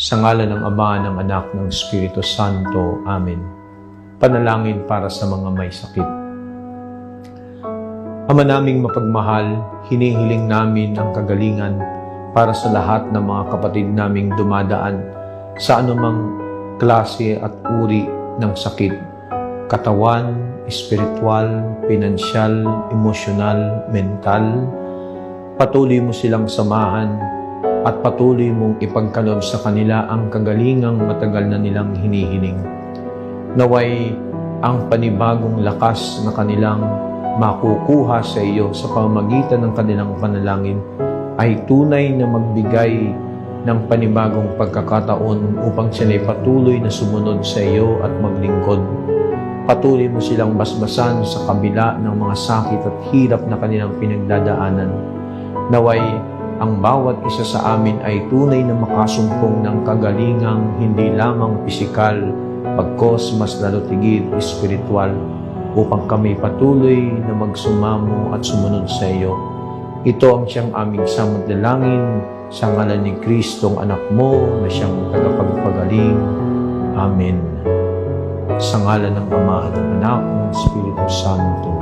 Sa ngalan ng Ama, ng Anak, ng Espiritu Santo. Amen. Panalangin para sa mga may sakit. Ama naming mapagmahal, hinihiling namin ang kagalingan para sa lahat ng mga kapatid naming dumadaan sa anumang klase at uri ng sakit. Katawan, espiritual, pinansyal, emosyonal, mental. Patuloy mo silang samahan at patuloy mong ipagkaloob sa kanila ang kagalingang matagal na nilang hinihiling. Naway ang panibagong lakas na kanilang makukuha sa iyo sa pamamagitan ng kanilang panalangin ay tunay na magbigay ng panibagong pagkakataon upang sila'y patuloy na sumunod sa iyo at maglingkod. Patuloy mo silang basbasan sa kabila ng mga sakit at hirap na kanilang pinagdadaanan. Naway ang bawat isa sa amin ay tunay na makasumpong ng kagalingang hindi lamang pisikal, pagkos mas lalo tigid espiritual, upang kami patuloy na magsumamo at sumunod sa iyo. Ito ang siyang aming samantalangin sa ngalan ni Kristong anak mo na siyang tagapagpagaling. Amen. Sa ngalan ng Ama at ng Anak ng Espiritu Santo.